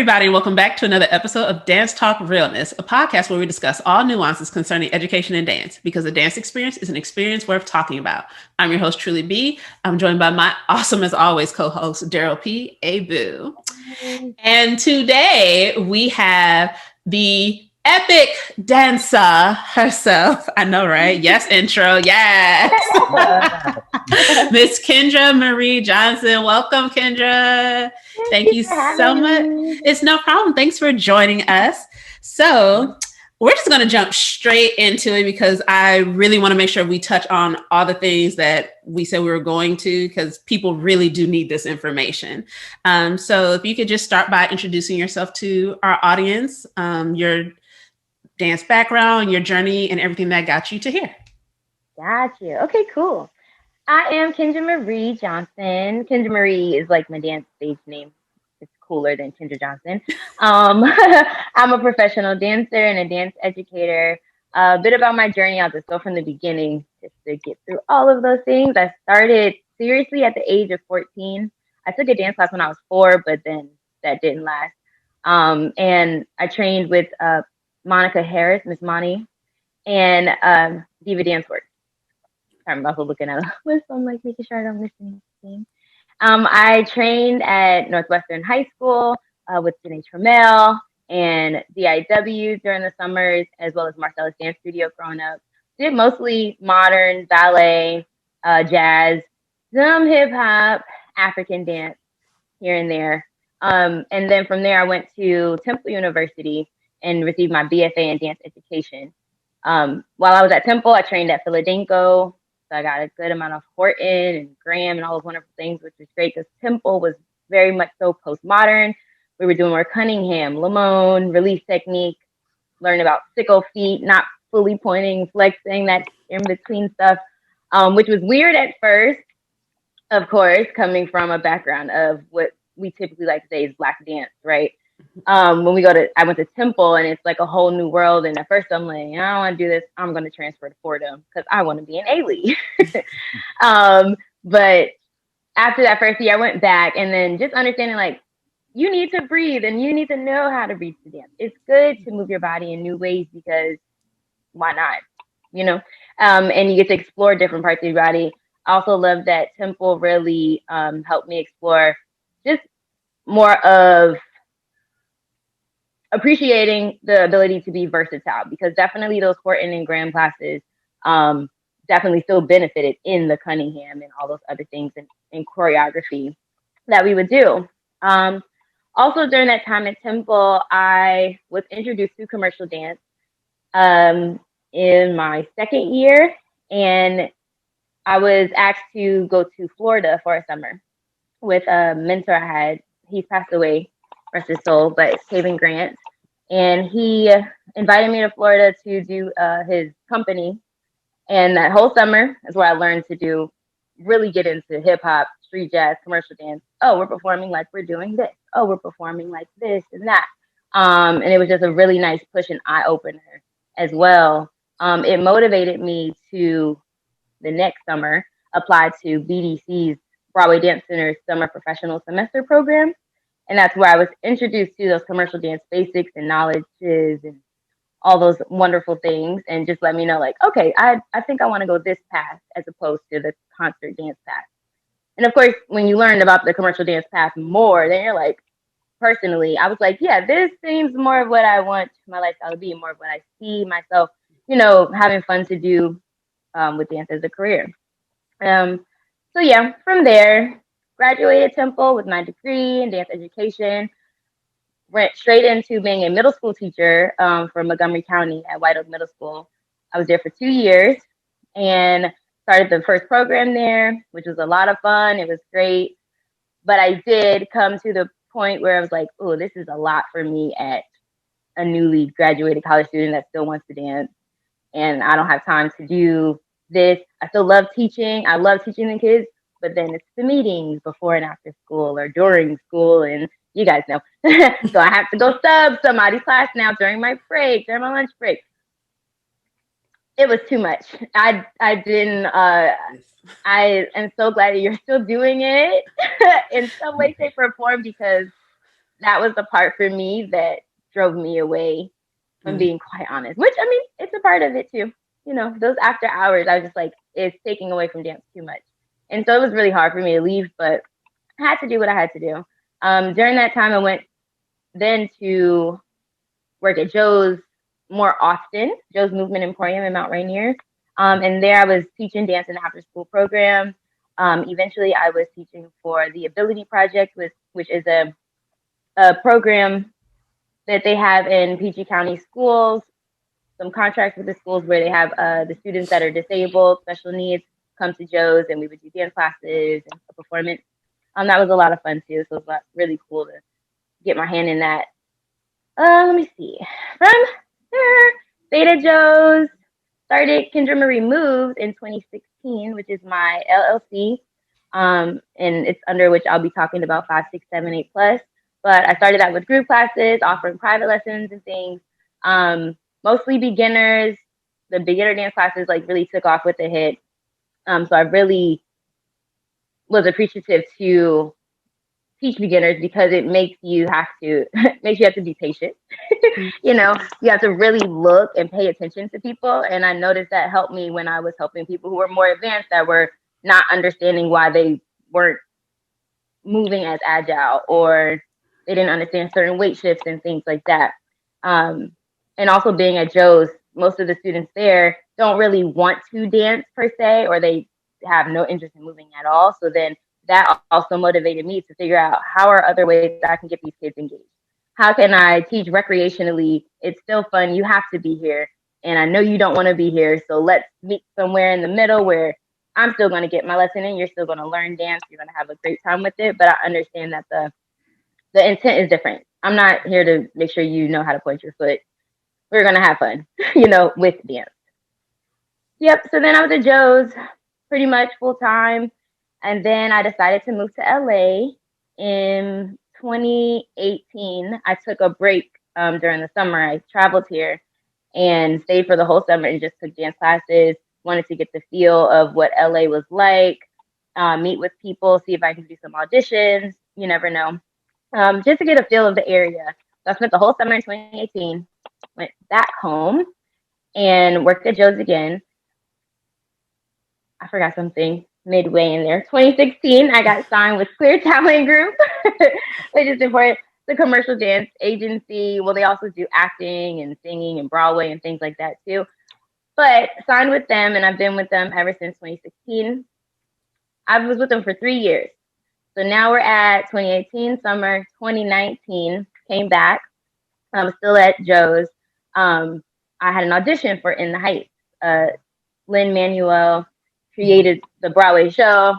everybody. Welcome back to another episode of Dance Talk Realness, a podcast where we discuss all nuances concerning education and dance, because a dance experience is an experience worth talking about. I'm your host, Truly B. I'm joined by my awesome, as always, co-host, Daryl P. Abu. And today we have the epic dancer herself. I know, right? Yes, intro. Yes. Miss Kendra Marie Johnson. Welcome, Kendra. Thank you so much. It's no problem. Thanks for joining us. So we're just going to jump straight into it because I really want to make sure we touch on all the things that we said we were going to, because people really do need this information. So if you could just start by introducing yourself to our audience, your dance background, your journey, and everything that got you to here. Got you. Okay, cool. I am Kendra Marie Johnson. Kendra Marie is like my dance stage name. It's cooler than Kendra Johnson. I'm a professional dancer and a dance educator. A bit about my journey, I'll just go from the beginning just to get through all of those things. I started seriously at the age of 14. I took a dance class when I was 4, but then that didn't last. And I trained with Monica Harris, Miss Monty, and Diva Dance Works. I'm also looking at a list. I'm like making sure I don't miss anything. I trained at Northwestern High School with Janae Trammell and DIW during the summers, as well as Marcellus Dance Studio growing up. Did mostly modern, ballet, jazz, some hip hop, African dance here and there. And then from there, I went to Temple University and received my BFA in dance education. While I was at Temple, I trained at Philadelphia. So I got a good amount of Horton and Graham and all those wonderful things, which was great because Temple was very much so postmodern. We were doing more Cunningham, Lamone, release technique, learn about sickle feet, not fully pointing, flexing, that in between stuff, which was weird at first, of course, coming from a background of what we typically like to say is Black dance, right? I went to Temple and it's like a whole new world. And at first I'm like, I don't want to do this. I'm going to transfer to Fordham because I want to be an A-League. But after that first year, I went back and then just understanding like, you need to breathe and you need to know how to breathe to dance. It's good to move your body in new ways because why not? You know, and you get to explore different parts of your body. I also love that Temple really helped me explore just more of appreciating the ability to be versatile, because definitely those Horton and Graham classes definitely still benefited in the Cunningham and all those other things in choreography that we would do. Also during that time at Temple, I was introduced to commercial dance in my second year, and I was asked to go to Florida for a summer with a mentor I had. He's passed away, rest his soul, but Kevin Grant. And he invited me to Florida to do his company. And that whole summer is where I learned to really get into hip hop, street jazz, commercial dance. Oh, we're performing like we're doing this. Oh, we're performing like this and that. And it was just a really nice push and eye opener as well. It motivated me to the next summer apply to BDC's Broadway Dance Center's Summer Professional Semester program. And that's where I was introduced to those commercial dance basics and knowledges and all those wonderful things, and just let me know like, okay, I think I want to go this path as opposed to the concert dance path. And of course, when you learn about the commercial dance path more, then you're like, personally, I was like, yeah, this seems more of what I want my lifestyle to be, more of what I see myself, having fun to do with dance as a career. So yeah, from there, graduated Temple with my degree in dance education, went straight into being a middle school teacher for Montgomery County at White Oak Middle School. I was there for 2 years and started the first program there, which was a lot of fun. It was great. But I did come to the point where I was like, oh, this is a lot for me at a newly graduated college student that still wants to dance. And I don't have time to do this. I still love teaching. I love teaching the kids, but then it's the meetings before and after school or during school, and you guys know. So I have to go sub somebody's class now during my break, during my lunch break. It was too much. I didn't. I am so glad that you're still doing it in some way, shape, or form, because that was the part for me that drove me away from being quite honest, which I mean, it's a part of it too. You know, those after hours, I was just like, it's taking away from dance too much. And so it was really hard for me to leave, but I had to do what I had to do. During that time, I went then to work at Joe's more often, Joe's Movement Emporium in Mount Rainier. And there I was teaching dance in the after school program. Eventually, I was teaching for the Ability Project, which is a program that they have in PG County schools, some contracts with the schools where they have the students that are disabled, special needs, come to Joe's, and we would do dance classes and a performance. That was a lot of fun too. So it was really cool to get my hand in that. Let me see. From there, stayed at Joe's, started Kendra Marie Moves in 2016, which is my LLC. And it's under which I'll be talking about 5, 6, 7, 8 plus. But I started out with group classes, offering private lessons and things. Mostly beginners. The beginner dance classes like really took off with the hit. So I really was appreciative to teach beginners because it makes you have to be patient. You know, you have to really look and pay attention to people. And I noticed that helped me when I was helping people who were more advanced that were not understanding why they weren't moving as agile, or they didn't understand certain weight shifts and things like that. And also being at Joe's, most of the students there don't really want to dance per se, or they have no interest in moving at all. So then that also motivated me to figure out how are other ways that I can get these kids engaged. How can I teach recreationally? It's still fun. You have to be here. And I know you don't want to be here. So let's meet somewhere in the middle where I'm still going to get my lesson in. You're still going to learn dance. You're going to have a great time with it. But I understand that the intent is different. I'm not here to make sure you know how to point your foot. We're going to have fun, you know, with dance. Yep. So then I was at Joe's pretty much full time. And then I decided to move to LA in 2018. I took a break during the summer. I traveled here and stayed for the whole summer and just took dance classes. Wanted to get the feel of what LA was like, meet with people, see if I could do some auditions. You never know. Just to get a feel of the area. So I spent the whole summer in 2018, went back home and worked at Joe's again. I forgot something midway in there. 2016, I got signed with Clear Talent Group, which is important. The commercial dance agency. Well, they also do acting and singing and Broadway and things like that too. But signed with them, and I've been with them ever since 2016. I was with them for 3 years. So now we're at 2018 summer, 2019, came back. I'm still at Joe's. I had an audition for In the Heights. Lin-Manuel created the Broadway show.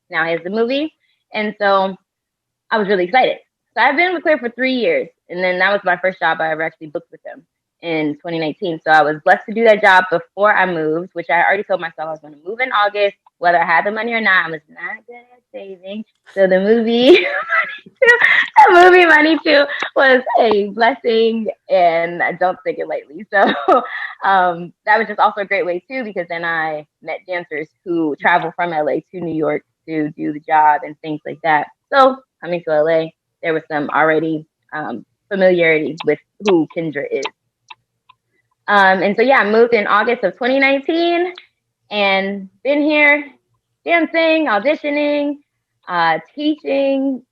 Now he has the movie. And so I was really excited. So I've been with Clear for 3 years. And then that was my first job I ever actually booked with them in 2019. So I was blessed to do that job before I moved, which I already told myself I was going to move in August, whether I had the money or not. I was not good at saving. So the movie money too was a blessing, and I don't take it lightly. So that was just also a great way too, because then I met dancers who travel from LA to New York to do the job and things like that. So coming to LA, there was some already familiarity with who Kendra is. And so, yeah, I moved in August of 2019 and been here dancing, auditioning, teaching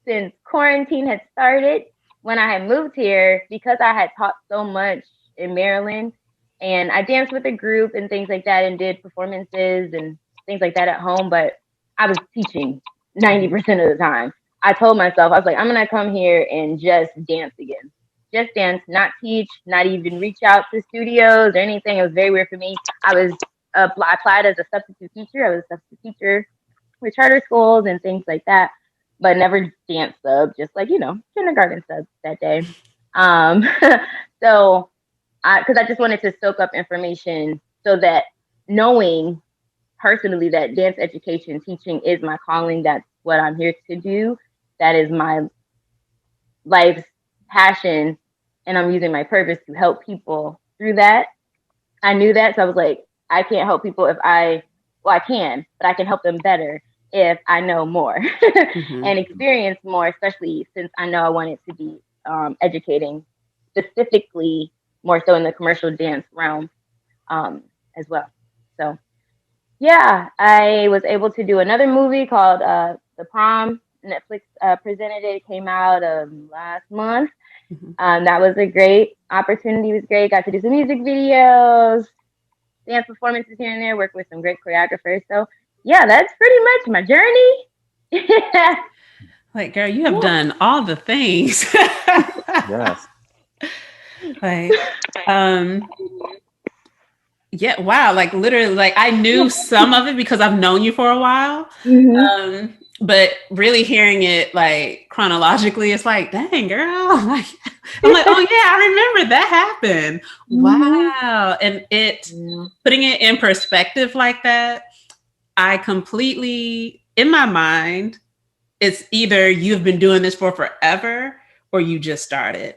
since quarantine had started. When I had moved here, because I had taught so much in Maryland, and I danced with a group and things like that and did performances and things like that at home, but I was teaching 90% of the time. I told myself, I was like, I'm going to come here and just dance again. Just dance, not teach, not even reach out to studios or anything. It was very weird for me. I applied as a substitute teacher. I was a substitute teacher with charter schools and things like that, but never dance sub, just like, kindergarten sub that day. So, because I just wanted to soak up information so that knowing personally that dance education teaching is my calling, that's what I'm here to do. That is my life's passion, and I'm using my purpose to help people through that. I knew that, so I was like, I can't help people I can, but I can help them better. if I know more Mm-hmm. and experience more, especially since I know I want it to be educating specifically more so in the commercial dance realm as well. So yeah, I was able to do another movie called The Prom. Netflix presented it. It came out last month. Mm-hmm. That was a great opportunity. It was great. Got to do some music videos, dance performances here and there. Work with some great choreographers. So yeah, that's pretty much my journey. Like, girl, you have Yeah. done all the things. Yes. Like, um, yeah, wow. Like literally, like I knew some of it because I've known you for a while. Mm-hmm. But really hearing it like chronologically, it's like, dang, girl. Like, I'm like, oh yeah, I remember that happened. Mm-hmm. Wow. And Yeah. putting it in perspective like that, I completely, in my mind, it's either you've been doing this for forever or you just started.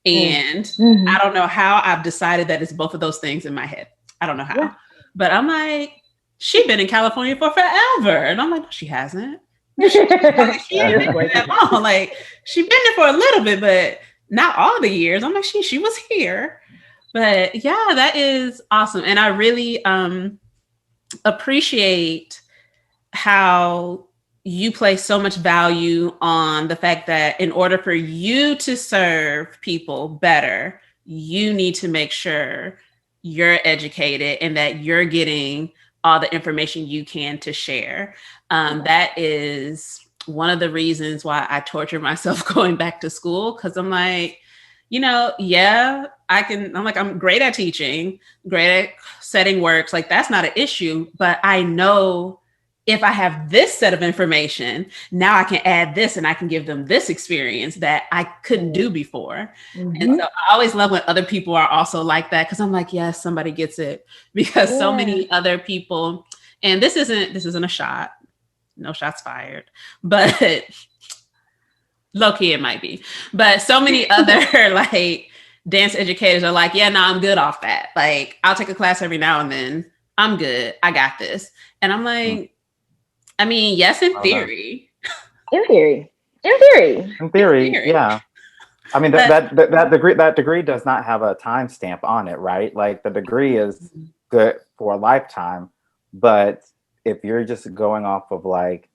And Mm-hmm. I don't know how I've decided that it's both of those things in my head. I don't know Yeah. how. But I'm like, she's been in California for forever. And I'm like, no, she hasn't. No, she ain't been there that long. Like, she's been there for a little bit, but not all the years. I'm like, she was here. But yeah, that is awesome. And I really appreciate how you place so much value on the fact that in order for you to serve people better, you need to make sure you're educated and that you're getting all the information you can to share. That is one of the reasons why I torture myself going back to school, because I'm like, yeah, I'm great at teaching, great at setting works. Like, that's not an issue, but I know if I have this set of information, now I can add this and I can give them this experience that I couldn't do before. Mm-hmm. And so I always love when other people are also like that, because I'm like, yes, somebody gets it, because so many other people, and this isn't a shot, no shots fired, but low key it might be, but so many other like dance educators are like, yeah, no, I'm good off that. Like, I'll take a class every now and then. I'm good. I got this. And I'm like, I mean, yes, in theory. In theory. In theory, yeah. I mean, that degree does not have a timestamp on it, right? Like, the degree is good for a lifetime, but if you're just going off of like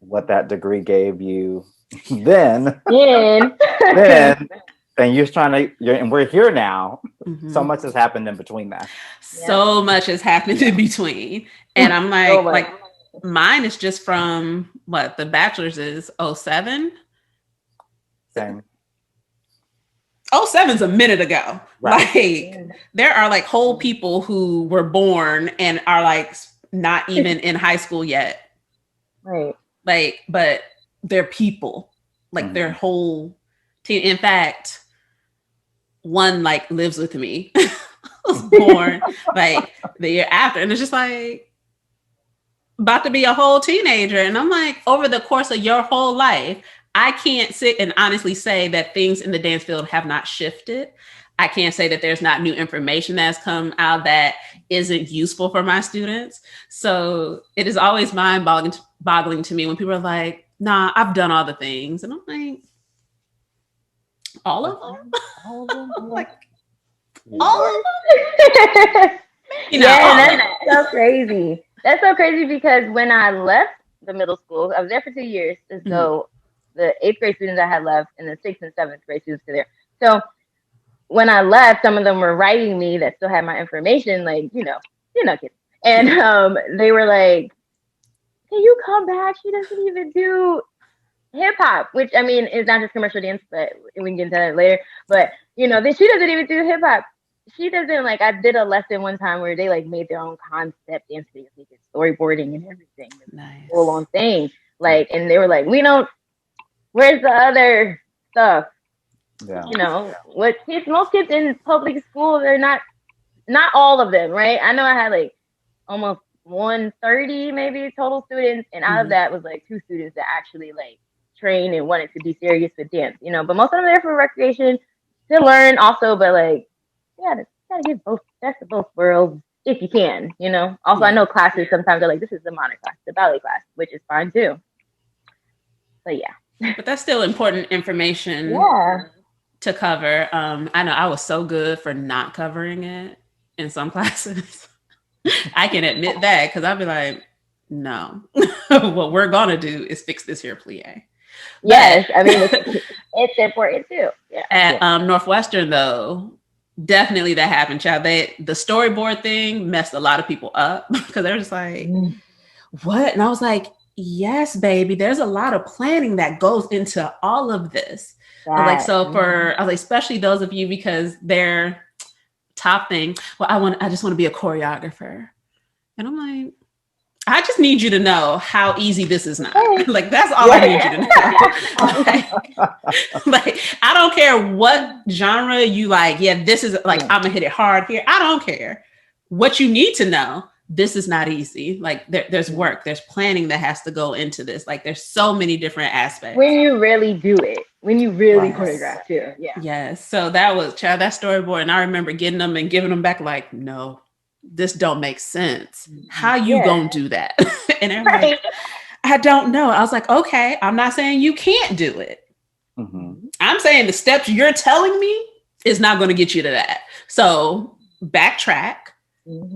what that degree gave you, then and you're trying to, and we're here now. So much has happened in between that. So much has happened in between, and I'm like, mine is just from what the bachelor's is 07. Same. 07's a minute ago. Right. Like, there are like whole people who were born and are like not even in high school yet. Right. Like, but they're people, like their whole team. In fact, one like lives with me, was born like the year after, and it's just like about to be a whole teenager. And I'm like, over the course of your whole life, I can't sit and honestly say that things in the dance field have not shifted. I can't say that there's not new information that's come out that isn't useful for my students. So it is always mind-boggling to me when people are like, nah, I've done all the things. And I'm like, all of them? All of them? Like, all of them? That's so crazy. That's so crazy because when I left the middle school, I was there for 2 years. And so the 8th grade students I had left and the 6th and 7th grade students were there. So when I left, some of them were writing me that still had my information, like, kids. And they were like, can you come back? She doesn't even do hip hop, which I mean is not just commercial dance, but we can get into that later. But she doesn't even do hip hop. She doesn't like. I did a lesson one time where they like made their own concept dance videos, they did storyboarding and everything, nice, full on thing. Like, and they were like, we don't. Where's the other stuff? Yeah. Most kids in public school, they're not all of them, right? I know I had like almost 130 maybe total students, and out of that was like 2 students that actually like trained and wanted to be serious with dance, but most of them are there for recreation to learn also, but like, yeah, gotta get both, best of both worlds. if you can, you know. Also, I know classes sometimes are like, this is the modern class, the ballet class, which is fine too. So yeah. But that's still important information to cover. I know I was so good for not covering it in some classes. I can admit that because I'll be like, no, what we're going to do is fix this here plie. Yes, I mean, it's important too. Yeah. At Northwestern, though, definitely that happened, child. The storyboard thing messed a lot of people up because they're just like, what? And I was like, yes, baby, there's a lot of planning that goes into all of this. I was like, so I was like, especially those of you, because their top thing, well, I just want to be a choreographer. And I'm like, I just need you to know how easy this is not. Like, that's all I need you to know. like, I don't care what genre you like. Yeah, this is like, I'm gonna hit it hard here. I don't care. What you need to know, this is not easy. Like, there's work, there's planning that has to go into this. Like, there's so many different aspects. When you really do it, when you really choreograph too. Yeah. Yes. So that was, child, that storyboard. And I remember getting them and giving them back like, no, this don't make sense. How you gonna do that? And they're like, I don't know. I was like, okay, I'm not saying you can't do it. I'm saying the steps you're telling me is not going to get you to that. So backtrack,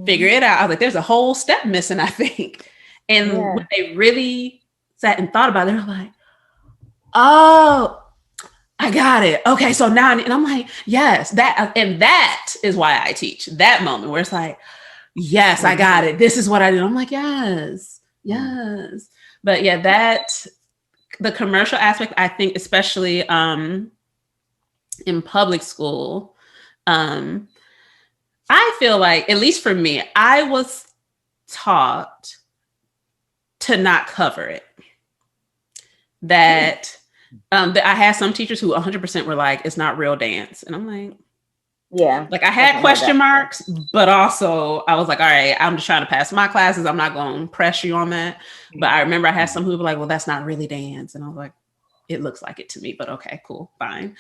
figure it out. I was like, there's a whole step missing, I think. And when they really sat and thought about it, they were like, oh, I got it. Okay, so now, and I'm like, yes, that is why I teach. That moment where it's like, yes, I got it. This is what I do. I'm like, yes. But yeah, the commercial aspect, I think, especially in public school, I feel like, at least for me, I was taught to not cover it. That I had some teachers who 100% were like, it's not real dance. And I'm like, like I had question marks, but also I was like, all right, I'm just trying to pass my classes. I'm not going to press you on that. But I remember I had some who were like, well, that's not really dance. And I was like, it looks like it to me, but okay, cool, fine.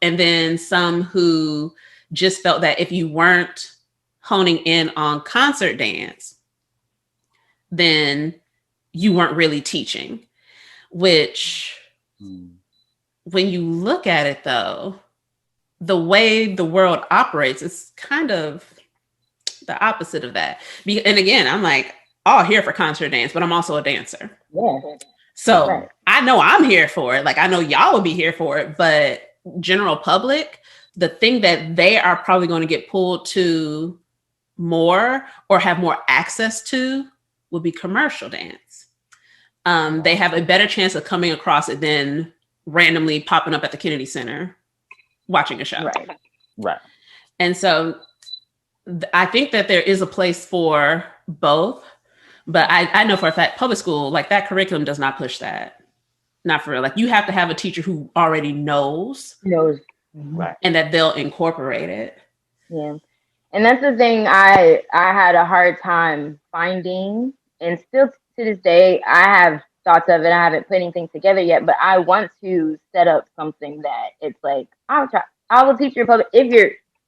And then some who just felt that if you weren't honing in on concert dance, then you weren't really teaching, which when you look at it though, the way the world operates is kind of the opposite of that. And again, I'm like all here for concert dance, but I'm also a dancer. So I know I'm here for it. Like I know y'all will be here for it, but general public, the thing that they are probably going to get pulled to more or have more access to will be commercial dance. They have a better chance of coming across it than randomly popping up at the Kennedy Center watching a show. Right. And so I think that there is a place for both, but I know for a fact public school, like that curriculum does not push that. Not for real. Like you have to have a teacher who already knows. Right. And that they'll incorporate it. Yeah. And that's the thing I had a hard time finding, and still to this day, I have thoughts of it. I haven't put anything together yet, but I want to set up something that it's like, I will teach your public,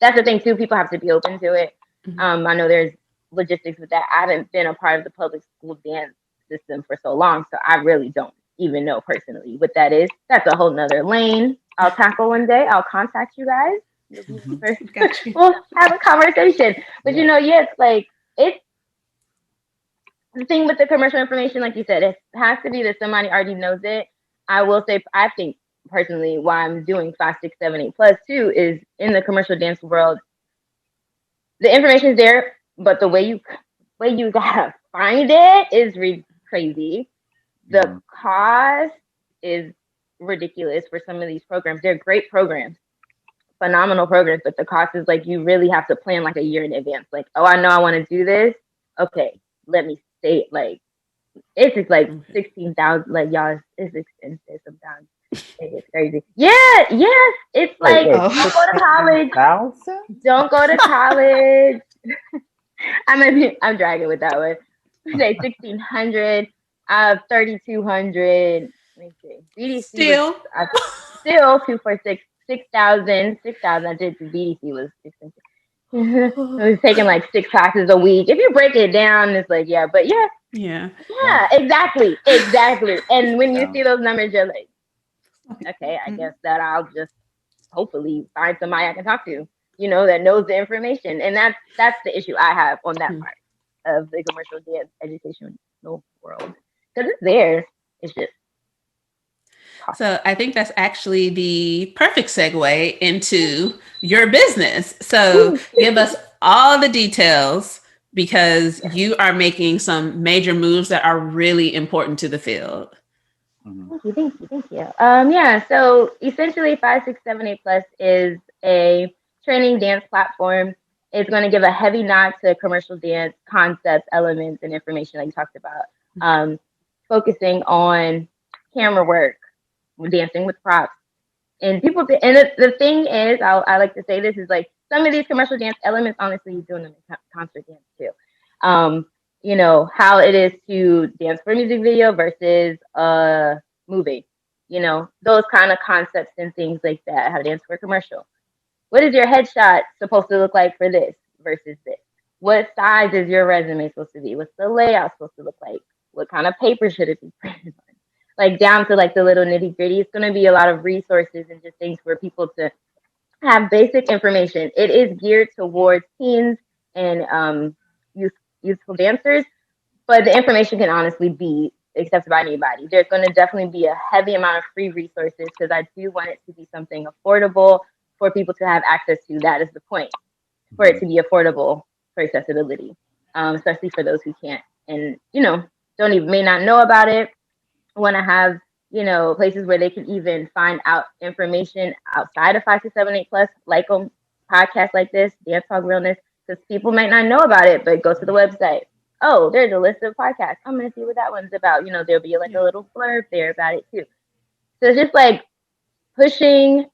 that's the thing too, people have to be open to it. I know there's logistics with that. I haven't been a part of the public school dance system for so long, so I really don't even know personally what that is. That's a whole nother lane I'll tackle one day. I'll contact you guys. We'll have a conversation. But it's the thing with the commercial information, like you said, it has to be that somebody already knows it. I will say, I think personally why I'm doing 5, 6, 7, 8 plus too is in the commercial dance world, the information is there, but the way you gotta find it is crazy. The cost is ridiculous for some of these programs. They're great programs, phenomenal programs, but the cost is like you really have to plan like a year in advance. Like, oh, I know I want to do this. Okay, let me say like it's just like 16,000. Like y'all, it's expensive sometimes. It's crazy. Yeah, yes, it's like don't go to college. Don't go to college. I'm dragging with that one. Say 1,600. 3,200. Let me see. BDC still 246. 6,000. 6,000. I did the BDC was expensive. It was taking like 6 classes a week. If you break it down, it's like, yeah, but Yeah. exactly. And when you see those numbers, you're like, okay, I guess that I'll just hopefully find somebody I can talk to, that knows the information. And that's the issue I have on that part of the commercial dance educational world. Because it's there. It's just So I think that's actually the perfect segue into your business. So give us all the details because you are making some major moves that are really important to the field. Thank you. Yeah, so essentially 5, 6, 7, 8 Plus is a training dance platform. It's going to give a heavy nod to commercial dance concepts, elements, and information like you talked about. Focusing on camera work, dancing with props. And the thing is, I like to say this is like some of these commercial dance elements, honestly, you're doing them in concert dance too. How it is to dance for a music video versus a movie, those kind of concepts and things like that, how to dance for a commercial. What is your headshot supposed to look like for this versus this? What size is your resume supposed to be? What's the layout supposed to look like? What kind of paper should it be printed on? Like down to like the little nitty gritty. It's going to be a lot of resources and just things for people to have basic information. It is geared towards teens and youthful dancers, but the information can honestly be accepted by anybody. There's going to definitely be a heavy amount of free resources because I do want it to be something affordable for people to have access to. That is the point, for it to be affordable for accessibility, especially for those who can't and may not know about it. Want to have places where they can even find out information outside of 5, 6, 7, 8 Plus, like on podcasts like this, Dance Talk Realness, because people might not know about it, but go to the website. Oh, there's a list of podcasts. I'm gonna see what that one's about. There'll be like a little blurb there about it too. So it's just like pushing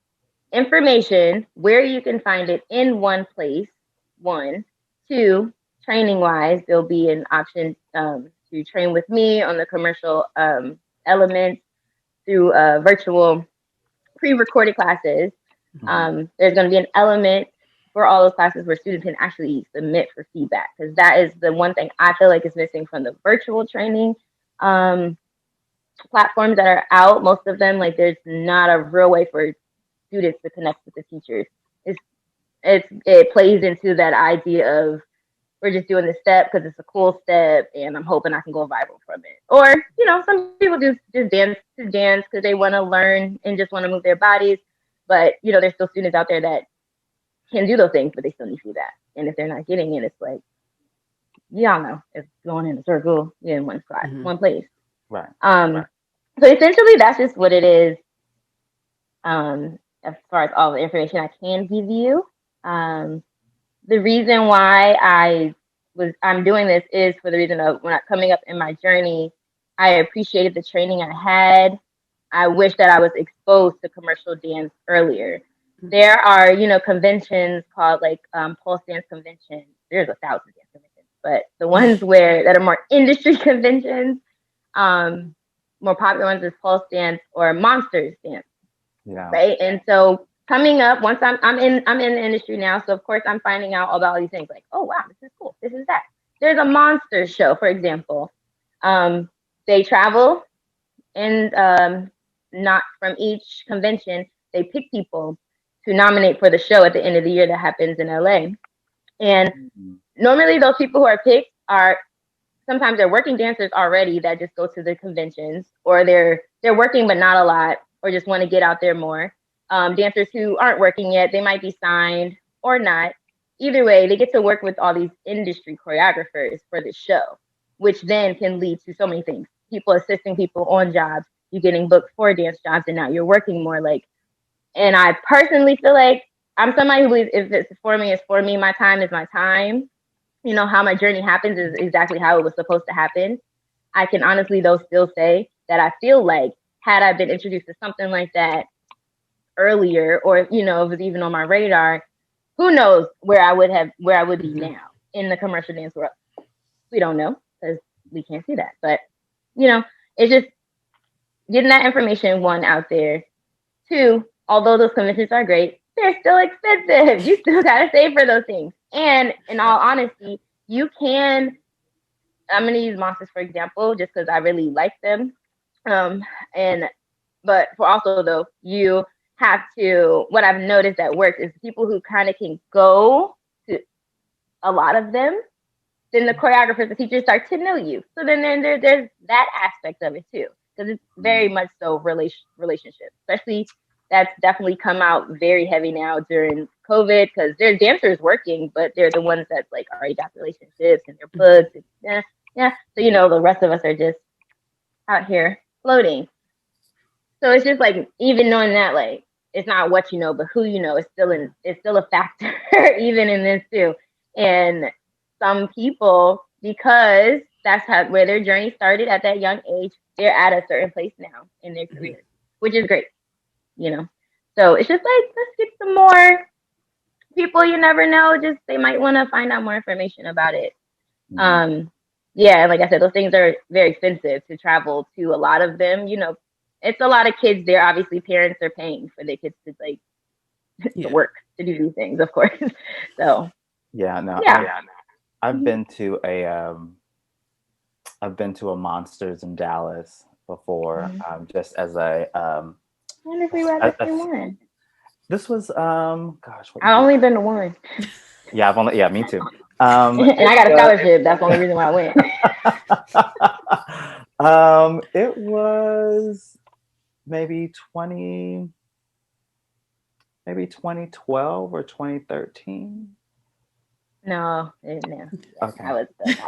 information where you can find it in one place. 1, 2, training wise, there'll be an option to train with me on the commercial elements through virtual pre-recorded classes. There's going to be an element for all those classes where students can actually submit for feedback, because that is the one thing I feel like is missing from the virtual training platforms that are out. Most of them, like, there's not a real way for students to connect with the teachers. It plays into that idea of we're just doing the step because it's a cool step and I'm hoping I can go viral from it. Or, some people do just dance to dance because they want to learn and just want to move their bodies. But, there's still students out there that can do those things, but they still need feedback. And if they're not getting it, it's like, y'all know, it's going in a circle in one spot, one place. Right. So essentially that's just what it is. As far as all the information I can give you. The reason why I'm doing this is for the reason of when I'm coming up in my journey, I appreciated the training I had. I wish that I was exposed to commercial dance earlier. There are, conventions called like Pulse Dance Convention. There's 1,000 dance conventions, but the ones that are more industry conventions, more popular ones is Pulse Dance or Monsters Dance. Yeah. Right. And so coming up, once I'm in the industry now, so of course I'm finding out about all these things like, oh wow, this is cool, this is that. There's a monster show, for example. They travel and not from each convention, they pick people to nominate for the show at the end of the year that happens in LA. And normally those people who are picked are sometimes they're working dancers already that just go to the conventions, or they're working but not a lot, or just want to get out there more. Dancers who aren't working yet, they might be signed or not. Either way, they get to work with all these industry choreographers for the show, which then can lead to so many things. People assisting people on jobs, you getting booked for dance jobs, and now you're working more. And I personally feel like I'm somebody who believes if it's for me, it's for me. My time is my time. How my journey happens is exactly how it was supposed to happen. I can honestly, though, still say that I feel like had I been introduced to something like that earlier, or if it was even on my radar, who knows where I would be now in the commercial dance world. We don't know because we can't see that, but it's just getting that information, 1, out there. 2, although those conventions are great, they're still expensive. You still gotta save for those things. And in all honesty, you can. I'm gonna use monsters for example, just because I really like them. And but for also though, you have to. What I've noticed that works is people who kind of can go to a lot of them. Then the choreographers, the teachers start to know you. So then there's that aspect of it too, because it's very much so relationship, especially that's definitely come out very heavy now during COVID because there's dancers working, but they're the ones that's like already got relationships and they're booked. Yeah. So the rest of us are just out here floating. So it's just like even knowing that like it's not what you know, but who you know is still a factor even in this too. And some people, because that's where their journey started at that young age, they're at a certain place now in their career, which is great. So it's just like let's get some more people you never know. Just they might want to find out more information about it. Yeah, like I said, those things are very expensive to travel to. A lot of them, it's a lot of kids there. Obviously, parents are paying for their kids to to work to do these things, of course. So I've been to a Monsters in Dallas before, just as a I wonder if we were at the same one. This was gosh, I've only been to one. Yeah, me too. And I got a scholarship. That's the only reason why I went. It was maybe 2012 or 2013. No. Okay. I was okay.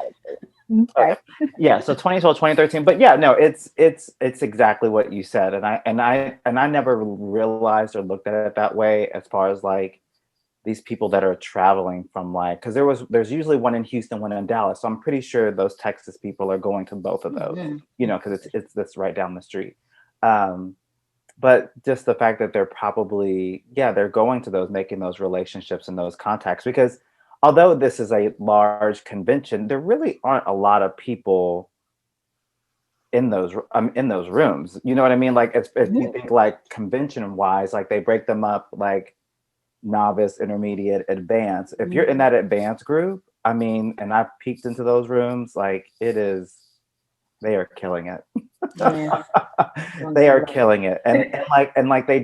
Yeah, so 2012, 2013. But yeah, no, it's exactly what you said. And I never realized or looked at it that way as far as like these people that are traveling from like, because there's usually one in Houston, one in Dallas. So I'm pretty sure those Texas people are going to both of those, because it's this right down the street. But just the fact that they're probably, they're going to those, making those relationships and those contacts, because although this is a large convention, there really aren't a lot of people in those rooms. You know what I mean? Like if you think like convention wise, like they break them up like novice, intermediate, advanced. If you're in that advanced group, I mean, and I've peeked into those rooms, like they are killing it. They are killing it. And like they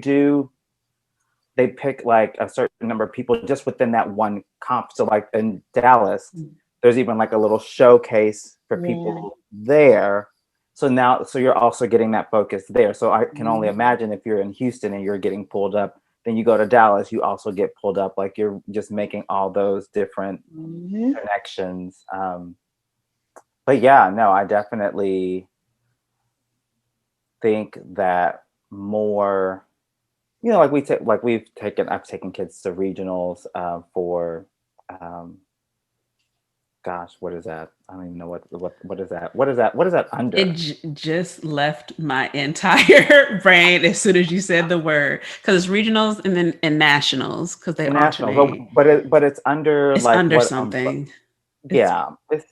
pick like a certain number of people just within that one comp. So like in Dallas, there's even like a little showcase for people there. So you're also getting that focus there. So I can only imagine if you're in Houston and you're getting pulled up, then you go to Dallas, you also get pulled up. Like you're just making all those different connections. But yeah, no, I definitely think that more, like I've taken kids to regionals for, gosh, what is that? I don't even know what is that? What is that under? It just left my entire brain as soon as you said the word, because it's regionals and nationals, because they alternate. But it's under it's like under what, something. It's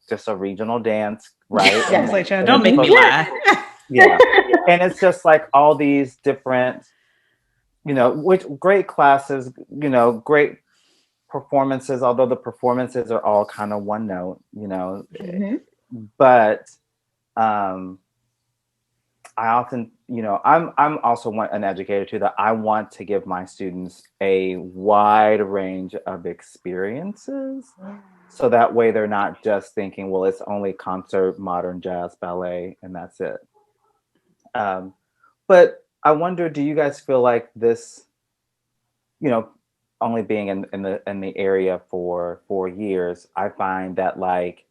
just a regional dance, right? I was like, don't make me lie. Yeah, and it's just like all these different, which great classes, great performances, although the performances are all kind of one note, but I often, I'm also an educator too, that I want to give my students a wide range of experiences. So that way they're not just thinking, well, it's only concert, modern jazz, ballet, and that's it. But I wonder, do you guys feel like this, only being in the area for 4 years, I find that like,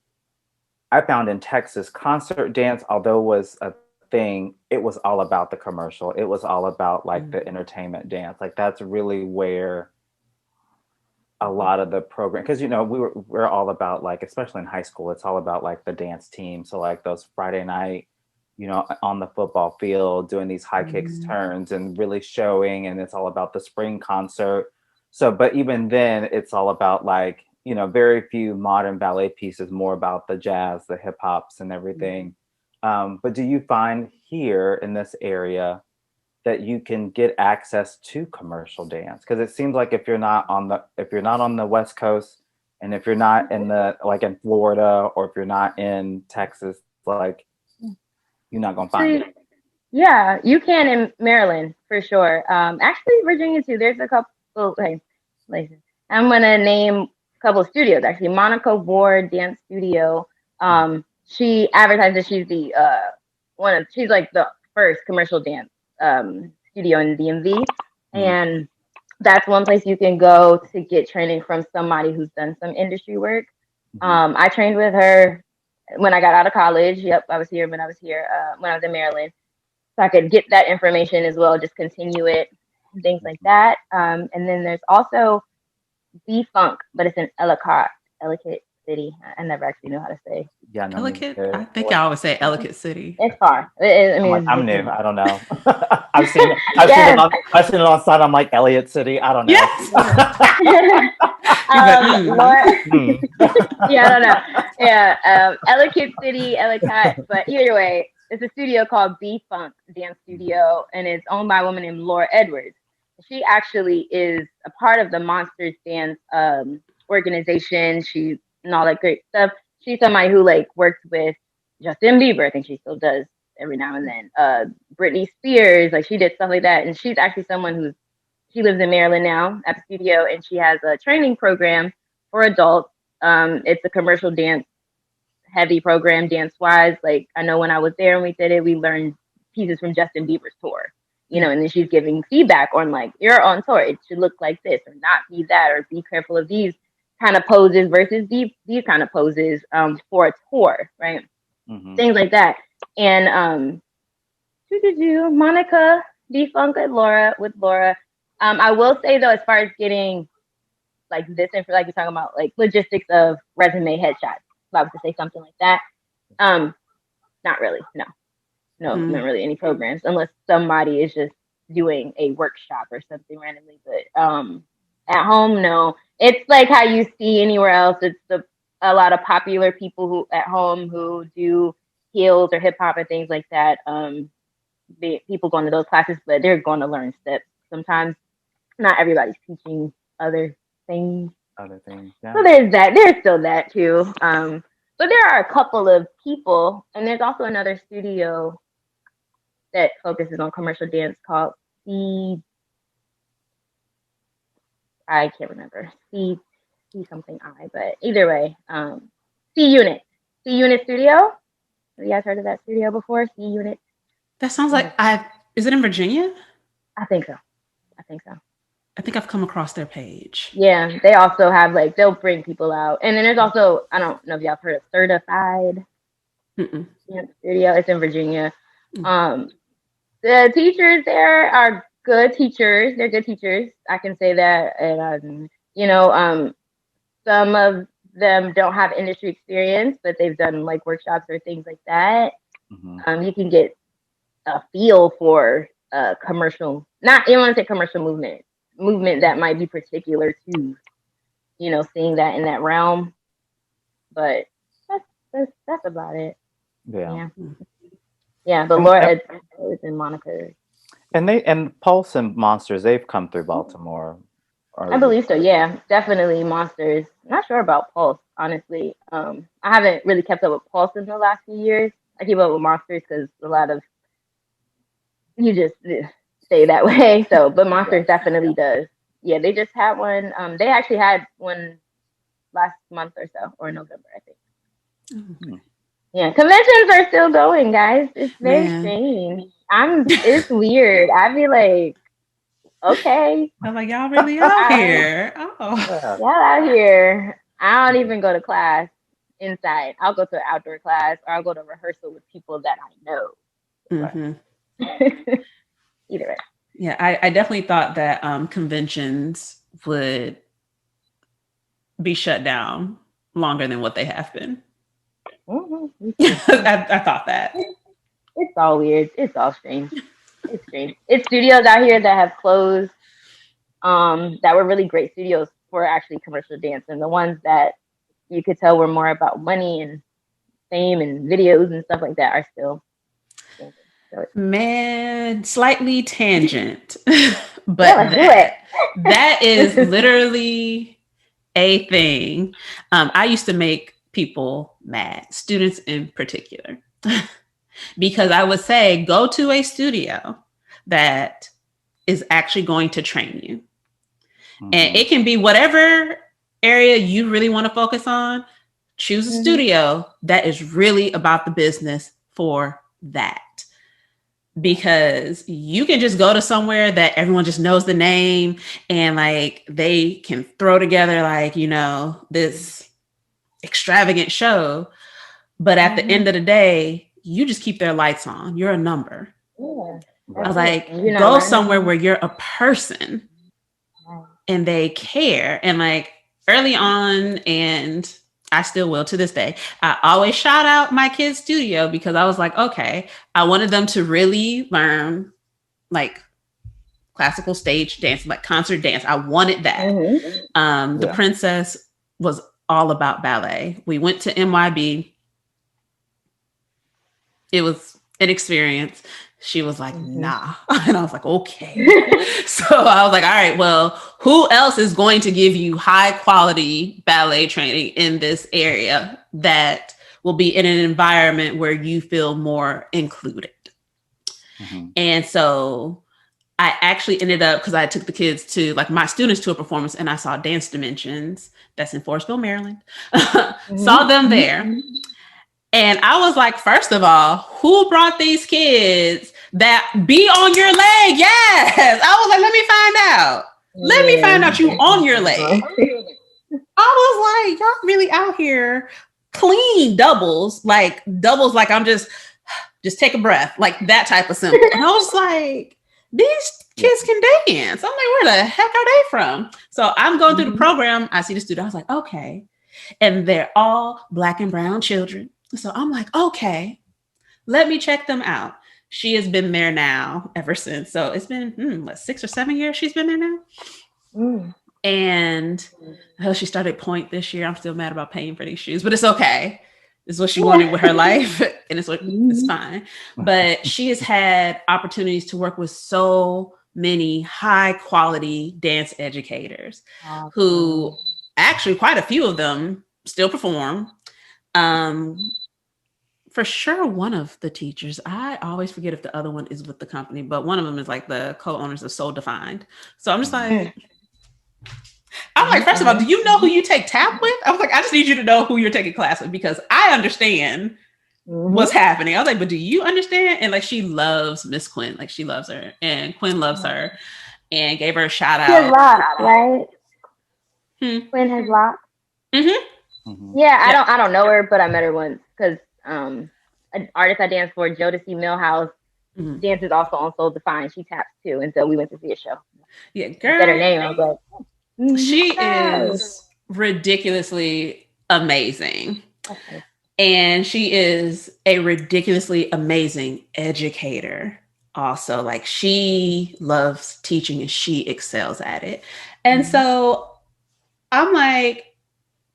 I found in Texas, concert dance, although was a thing, it was all about the commercial. It was all about like the entertainment dance. Like that's really where a lot of the program, because we're all about like, especially in high school, it's all about like the dance team. So like those Friday night, on the football field doing these high kicks, turns, and really showing, and it's all about the spring concert. So, but even then, it's all about like, very few modern ballet pieces, more about the jazz, the hip hops, and everything. But do you find here in this area that you can get access to commercial dance? Because it seems like if you're not on the West Coast, and if you're not in in Florida, or if you're not in Texas, like you're not gonna find it. Yeah, you can in Maryland for sure. Actually, Virginia too. There's a couple places. I'm gonna name a couple of studios. Actually, Monica Ward Dance Studio. She advertises she's the she's like the first commercial dance studio in the DMV, and that's one place you can go to get training from somebody who's done some industry work. I trained with her when I got out of college. Yep, I was here when I was in Maryland. So I could get that information as well, just continue it, and things like that. And then there's also B Funk, but it's in Ellicott City. I never actually know how to say. Yeah, no, Ellicott. I think I always say Ellicott City. It's far. I'm new. I don't know. I've seen it on site. I'm like Elliott City. I don't know. Yes. Yeah, I don't know. Yeah, Ellicott City, Ellicott. But either way, it's a studio called B Funk Dance Studio, and it's owned by a woman named Laura Edwards. She actually is a part of the Monsters Dance organization. She and all that great stuff. She's somebody who worked with Justin Bieber. I think she still does every now and then. Britney Spears, she did stuff like that. And she's actually someone she lives in Maryland now at the studio, and she has a training program for adults. It's a commercial dance heavy program, dance wise. I know when I was there and we did it, we learned pieces from Justin Bieber's tour, and then she's giving feedback on you're on tour, it should look like this or not be that, or be careful of these kind of poses versus these kind of poses for a tour, right? Things like that. And Monica Defunct with Laura. I will say though, as far as getting this info, you're talking about logistics of resume headshots, if I was to say something like that, not really. No, not really any programs, unless somebody is just doing a workshop or something randomly. But at home, no. It's like how you see anywhere else. It's a lot of popular people who at home who do heels or hip hop and things like that. People going to those classes, but they're going to learn steps. Sometimes not everybody's teaching other things. Yeah. So there's that. There's still that too. But there are a couple of people, and there's also another studio that focuses on commercial dance called I can't remember. C something I, but either way, C Unit Studio. Have you guys heard of that studio before? C Unit. That sounds like is it in Virginia? I think so. I think I've come across their page. Yeah, they also have they'll bring people out, and then there's also, I don't know if y'all have heard of Certified Studio. It's in Virginia. The teachers there are good teachers. They're good teachers. I can say that, and some of them don't have industry experience, but they've done workshops or things like that. You can get a feel for commercial. Not you don't want to say commercial movement that might be particular to, seeing that in that realm. But that's about it. Yeah. But Laura Edwards and Monica. And Pulse and Monsters, they've come through Baltimore. I believe so. Yeah, definitely Monsters. Not sure about Pulse, honestly. I haven't really kept up with Pulse in the last few years. I keep up with Monsters because a lot of you just stay that way. So, but Monsters definitely does. Yeah, they just had one. They actually had one last month or so, or November, I think. Yeah, conventions are still going, guys. It's very strange. It's weird. I'd be like, okay. I'm like, y'all really out here. Y'all out here. I don't even go to class inside. I'll go to an outdoor class, or I'll go to rehearsal with people that I know. Either way. Yeah, I definitely thought that conventions would be shut down longer than what they have been. I thought that. It's all weird. It's all strange. It's strange. It's studios out here that have closed that were really great studios for actually commercial dance, and the ones that you could tell were more about money and fame and videos and stuff like that are still. Man, slightly tangent, but that is literally a thing. I used to make people mad, students in particular, because I would say, go to a studio that is actually going to train you. Mm-hmm. And it can be whatever area you really want to focus on. Choose a studio that is really about the business for that. Because you can just go to somewhere that everyone just knows the name and like they can throw together like, you know, this extravagant show. But at the end of the day, you just keep their lights on. You're a number. Yeah, I was like, go somewhere where you're a person and they care. And like early on, and I still will to this day, I always shout out my kids' studio because I was like, okay, I wanted them to really learn like classical stage dance, like concert dance. I wanted that. The princess was all about ballet. We went to MYB. It was an experience. She was like, nah. And I was like, okay. So I was like, all right, well, who else is going to give you high quality ballet training in this area that will be in an environment where you feel more included? And so I actually ended up, because I took the kids to like my students to a performance and I saw Dance Dimensions that's in Forestville, Maryland. Saw them there. And I was like, first of all, who brought these kids that be on your leg? Yes. I was like, let me find out. Let me find out you on your leg. I was like, y'all really out here clean doubles like I'm just take a breath, like that type of symbol. And I was like, these kids can dance. I'm like, where the heck are they from? So I'm going through the program. I see the student. I was like, okay. And they're all Black and brown children. So I'm like, okay, let me check them out. She has been there now ever since. So it's been 6 or 7 years she's been there now. And she started point this year. I'm still mad about paying for these shoes, but it's okay. It's what she wanted with her life. And it's fine. But she has had opportunities to work with so many high quality dance educators who actually quite a few of them still perform. For sure, one of the teachers, I always forget if the other one is with the company, but one of them is like the co-owners of Soul Defined. So I'm just like, first of all, do you know who you take tap with? I was like, I just need you to know who you're taking class with because I understand what's happening. I was like, but do you understand? And like, she loves Miss Quinn. Like she loves her and Quinn loves her and gave her a shout out. She has locks, right? Quinn has locks. Yeah, I don't know her, but I met her once because an artist I danced for, Jodeci Millhouse, dances also on Soul Defined. She taps too, and so we went to see a show. Yeah, girl. Said her name. I was like, she is ridiculously amazing. Okay. And she is a ridiculously amazing educator. Also, like she loves teaching and she excels at it. And so I'm like,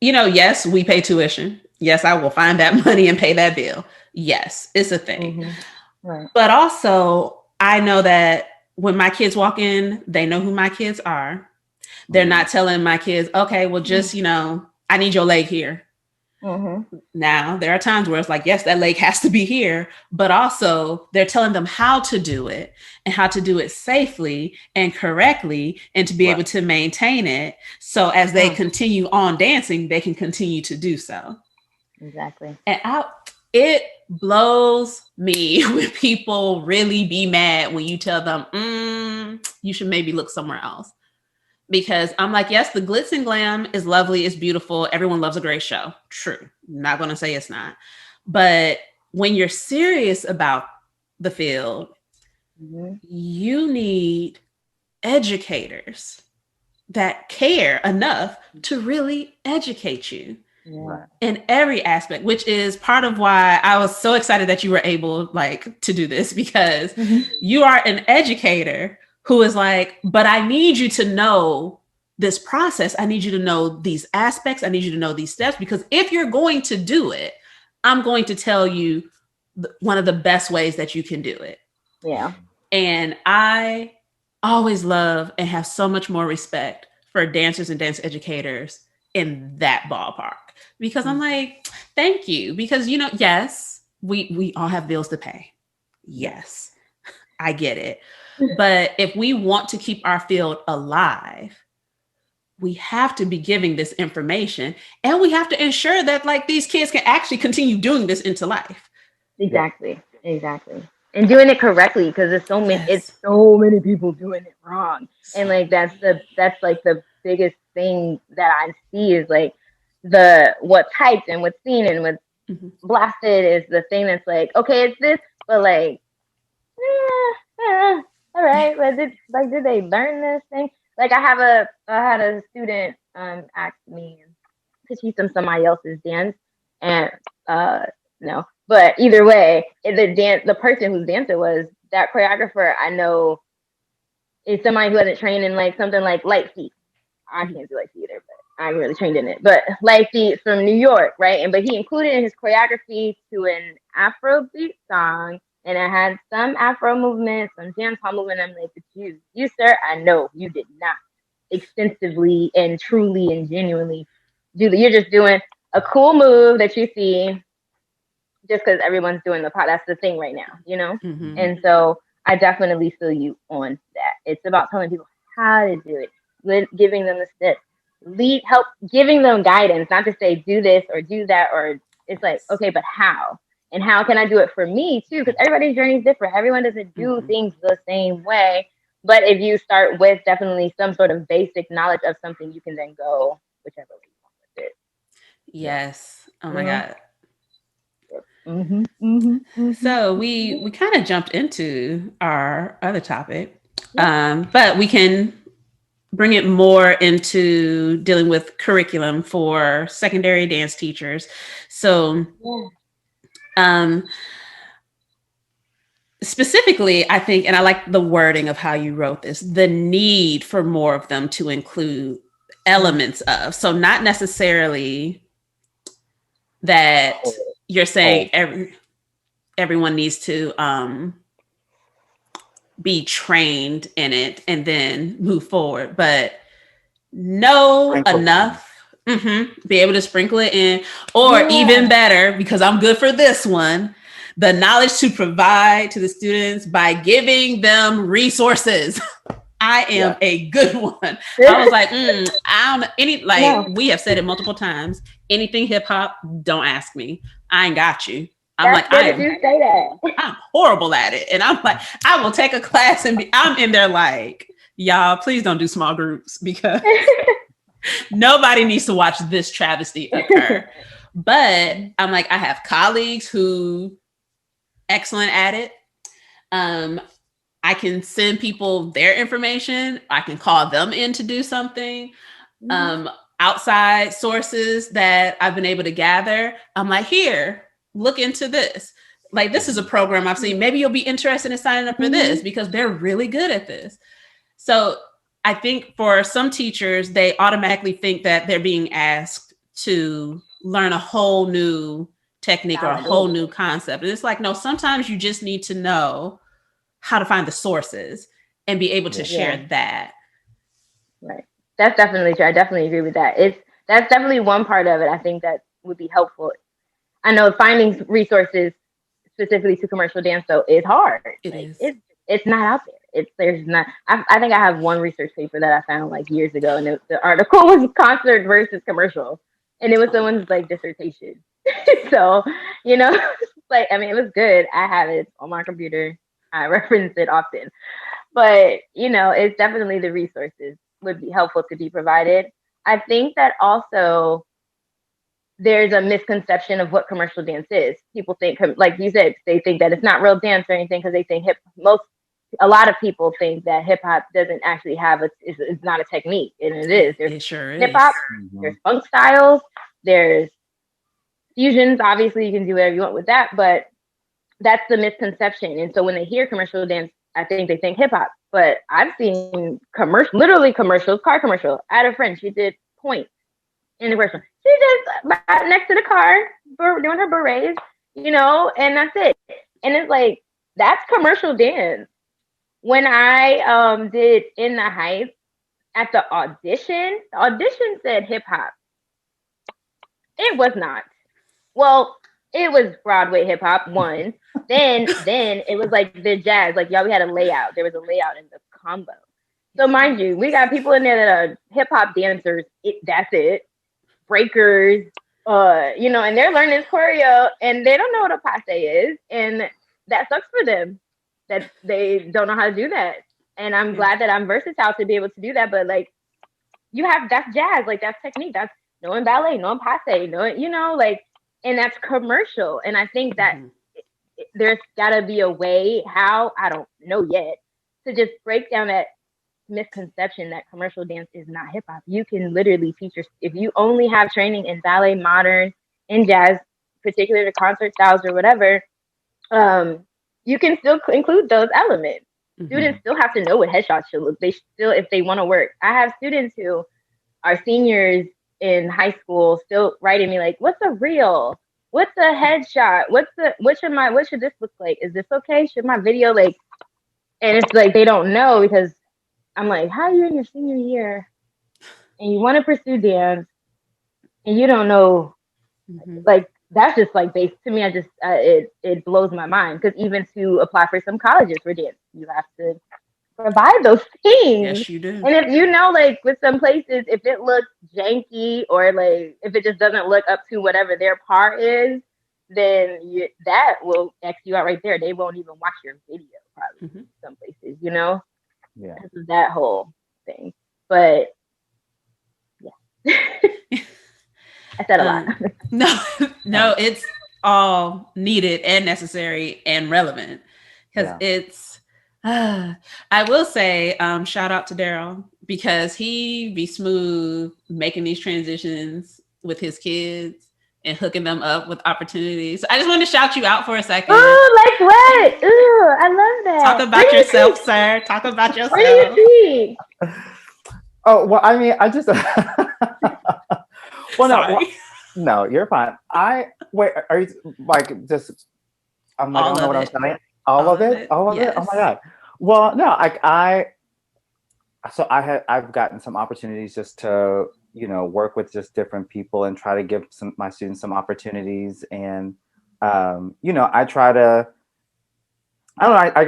you know, yes, we pay tuition. Yes, I will find that money and pay that bill. Yes, it's a thing. Right. But also, I know that when my kids walk in, they know who my kids are. They're not telling my kids, okay, well, just, you know, I need your leg here. Now, there are times where it's like, yes, that leg has to be here. But also, they're telling them how to do it and how to do it safely and correctly and to be able to maintain it. So as they continue on dancing, they can continue to do so. Exactly. And it blows me when people really be mad when you tell them, you should maybe look somewhere else. Because I'm like, yes, the glitz and glam is lovely. It's beautiful. Everyone loves a great show. True. I'm not going to say it's not. But when you're serious about the field, you need educators that care enough to really educate you. In every aspect, which is part of why I was so excited that you were able to do this because you are an educator who is like, but I need you to know this process. I need you to know these aspects. I need you to know these steps because if you're going to do it, I'm going to tell you one of the best ways that you can do it. Yeah. And I always love and have so much more respect for dancers and dance educators in that ballpark, because I'm like, thank you. Because, you know, yes, we all have bills to pay. Yes, I get it. But if we want to keep our field alive, we have to be giving this information, and we have to ensure that like these kids can actually continue doing this into life. Exactly. And doing it correctly, because it's Yes. so many people doing it wrong. And like that's like the biggest thing that I see is like what's hyped and what's seen and what's Mm-hmm. blasted is the thing that's like, okay, it's this, but like, all right, but did they learn this thing? Like I had a student ask me to teach them somebody else's dance, and no, but either way, the person whose dancer was that choreographer I know is somebody who hasn't trained in like something like light feet. I can't do light feet either, but I'm really trained in it. But light feet from New York, right? But he included in his choreography to an Afrobeat song, and it had some Afro movement, some dance hall movement. I'm like, you, sir, I know you did not extensively and truly and genuinely do that. You're just doing a cool move that you see just because everyone's doing the pot. That's the thing right now, you know? Mm-hmm. And so I definitely feel you on that. It's about telling people how to do it, giving them the steps, help giving them guidance, not to say do this or do that, or it's like, okay, but how? And how can I do it for me too? Because everybody's journey is different. Everyone doesn't do things the same way. But if you start with definitely some sort of basic knowledge of something, you can then go whichever way you want with it. Yes. Oh my God. So we kind of jumped into our other topic, but we can bring it more into dealing with curriculum for secondary dance teachers. So, specifically, I think, and I like the wording of how you wrote this, the need for more of them to include elements of. So, not necessarily that you're saying everyone needs to be trained in it and then move forward, but know enough, be able to sprinkle it in, or even better, because I'm good for this one, the knowledge to provide to the students by giving them resources. I am a good one. I was like, I don't we have said it multiple times. Anything hip hop, don't ask me. I ain't got you. I'm That's good you say that. I'm horrible at it. And I'm like, I will take a class and I'm in there like, y'all, please don't do small groups because nobody needs to watch this travesty occur. But I'm like, I have colleagues who excellent at it. I can send people their information. I can call them in to do something. Outside sources that I've been able to gather, I'm like, here, look into this. Like, this is a program I've seen. Maybe you'll be interested in signing up for this because they're really good at this. So I think for some teachers, they automatically think that they're being asked to learn a whole new technique or a whole new concept. And it's like, no, sometimes you just need to know how to find the sources and be able to share that. Right. That's definitely true. I definitely agree with that. That's definitely one part of it. I think that would be helpful. I know finding resources specifically to commercial dance though is hard. It is. It's not out there. There's not. I think I have one research paper that I found like years ago, and the article was concert versus commercial, and it was someone's like dissertation. So like I mean, it was good. I have it on my computer. I reference it often, but it's definitely the resources would be helpful to be provided. I think that also there's a misconception of what commercial dance is. People think, like you said, they think that it's not real dance or anything because they think a lot of people think that hip hop doesn't actually have it's not a technique, and it is. There's hip hop, there's funk styles, there's fusions. Obviously, you can do whatever you want with that, but that's the misconception. And so when they hear commercial dance, I think they think hip hop. But I've seen literally commercials, car commercial. I had a friend, she did points in the commercial. She just next to the car doing her berets, and that's it. And it's like, That's commercial dance. When I did In the Heights at the audition said hip hop. It was not. Well, it was Broadway hip hop one. Then it was like the jazz. Like y'all, we had a layout. There was a layout in the combo. So mind you, we got people in there that are hip hop dancers. That's it. Breakers, and they're learning this choreo and they don't know what a passe is, and that sucks for them that they don't know how to do that. And I'm glad that I'm versatile to be able to do that. But like, that's jazz, like that's technique, that's knowing ballet, knowing passe, and that's commercial. And I think that there's got to be a way, how, I don't know yet, to just break down that misconception that commercial dance is not hip hop. You can literally teach if you only have training in ballet, modern, in jazz, particularly the concert styles or whatever, you can still include those elements. Students still have to know what headshots should look. They still, if they want to work. I have students who are seniors in high school still writing me like, "What's a reel? What's a headshot? What should this look like? Is this okay? Should my video like?" And it's like they don't know, because I'm like, "How are you in your senior year and you want to pursue dance and you don't know?" Like, that's just like base to me. I just it blows my mind, because even to apply for some colleges for dance, you have to provide those things. Yes, you do. And if you know, like with some places, if it looks janky or like if it just doesn't look up to whatever their part is, then that will X you out right there. They won't even watch your video probably. Some places, Yeah. Because of that whole thing. But yeah. I said a lot. No, it's all needed and necessary and relevant, because it's. I will say, shout out to Daryl, because he be smooth making these transitions with his kids and hooking them up with opportunities. I just want to shout you out for a second. Ooh, like what? Ooh, I love that. Talk about yourself, sir. Talk about yourself. What do you see? Oh, well, I mean, I just. Well, Sorry. no, you're fine. Wait, are you like just? I'm like, I don't know what I'm saying. All of it. Oh my God. Well, no, I've gotten some opportunities just to, work with just different people and try to give my students some opportunities. And, I try to, I don't know, I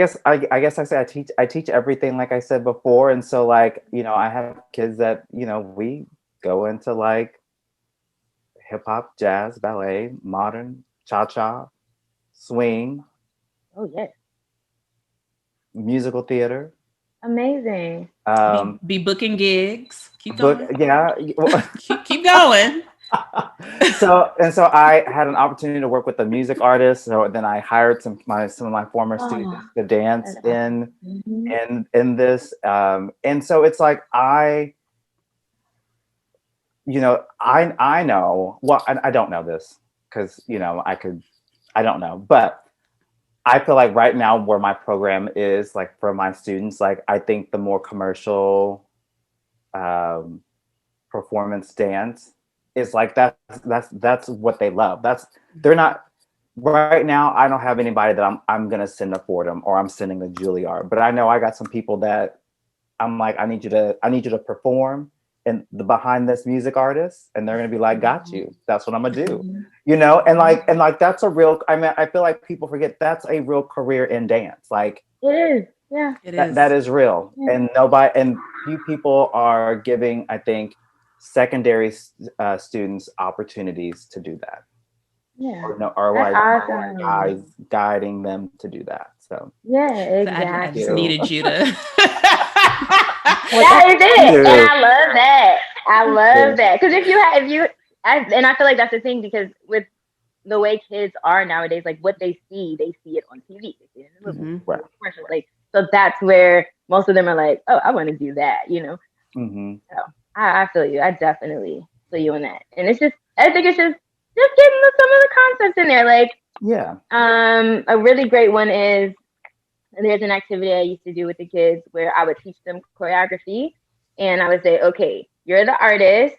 guess I say I teach everything, like I said before. And so like, I have kids that, we go into like hip hop, jazz, ballet, modern, cha-cha, swing. Oh, yes. Musical theater. Amazing. Be booking gigs. Keep going. keep going. So I had an opportunity to work with a music artist. So then I hired some of my former students to dance in this. And so it's like I know. Well, I don't know this because I don't know, but I feel like right now where my program is, like for my students, like I think the more commercial performance dance is like that's what they love. They're not right now. I don't have anybody that I'm gonna send a Fordham or I'm sending a Juilliard, but I know I got some people that I'm like, I need you to perform and behind this music artist, and they're gonna be like, got you. That's what I'm gonna do, and like that's a real. I mean, I feel like people forget that's a real career in dance. Like it is, yeah, that is real, and few people are giving, I think, secondary students opportunities to do that. Yeah, or guys guiding them to do that. So yeah, exactly. I just needed you to. That is it, and I love that. I love that, because and I feel like that's the thing, because with the way kids are nowadays, like what they see it on TV, they see it in the movie, commercial, like, so that's where most of them are like, oh, I want to do that, So I feel you. I definitely feel you on that, and I think it's just getting some of the concepts in there, like a really great one is. There's an activity I used to do with the kids where I would teach them choreography, and I would say, okay, you're the artist,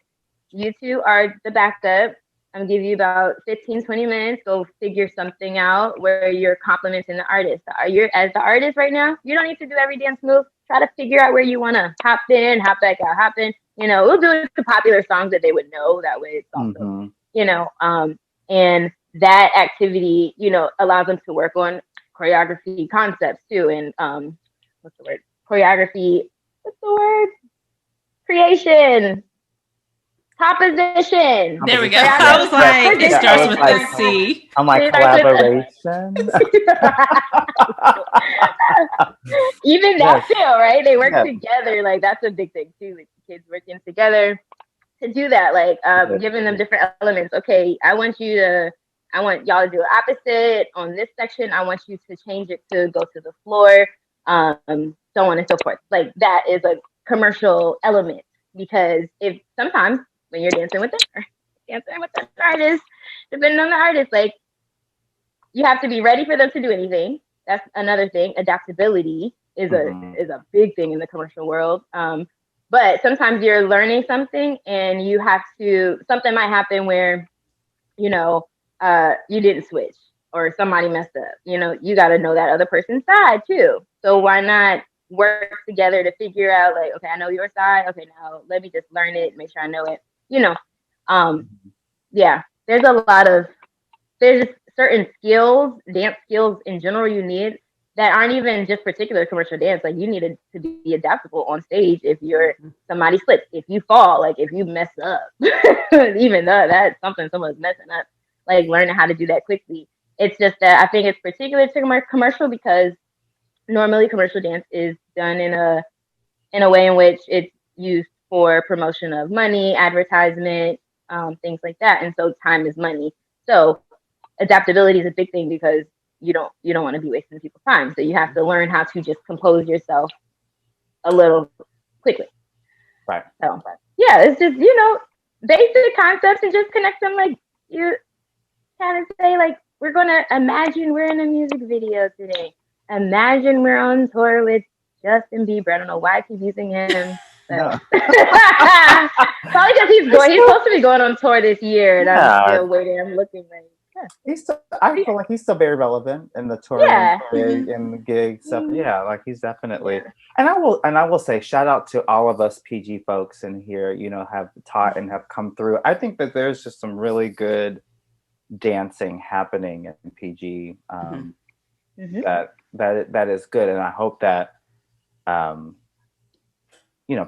you two are the backup, I'm gonna give you about 15, 20 minutes. Go figure something out where you're complimenting the artist. You're as the artist right now. You don't need to do every dance move. Try to figure out where you want to hop in, hop back out, hop in. We'll do it to popular songs that they would know. That way, it's also, and that activity, allows them to work on choreography concepts too, and what's the word? Choreography. What's the word? Creation. Composition. There we go. I was like, it starts with a C. I'm like, collaboration. Even that too, right? They work together. Like, that's a big thing too. Like, kids working together to do that. Like, giving them different elements. Okay, I want y'all to do opposite on this section. I want you to change it to go to the floor, so on and so forth. Like, that is a commercial element, because if sometimes when you're dancing with an artist, depending on the artist, like, you have to be ready for them to do anything. That's another thing. Adaptability is a big thing in the commercial world. But sometimes you're learning something and something might happen where, you didn't switch or somebody messed up. You got to know that other person's side too. So why not work together to figure out, like, okay, I know your side. Okay, now let me just learn it, make sure I know it. There's certain skills, dance skills in general you need that aren't even just particular commercial dance. Like, you need to be adaptable on stage. If somebody slips, if you fall, like, if you mess up, even though that's something someone's messing up, like, learning how to do that quickly. It's just that I think it's particular to commercial, because normally commercial dance is done in a way in which it's used for promotion of money, advertisement, things like that. And so time is money. So adaptability is a big thing, because you don't want to be wasting people's time. So you have to learn how to just compose yourself a little quickly. Right. So yeah, it's just, basic concepts, and just connect them. Like, you kind of say, like, we're going to imagine we're in a music video today. Imagine we're on tour with Justin Bieber. I don't know why I keep using him. No. Probably because he's supposed to be going on tour this year, and I'm still waiting. I'm looking like, I feel like he's still very relevant in the touring gig and the gig stuff. Yeah, like, he's definitely. And I will say, shout out to all of us PG folks in here. Have taught and have come through. I think that there's just some really good dancing happening in PG. That is good, and I hope that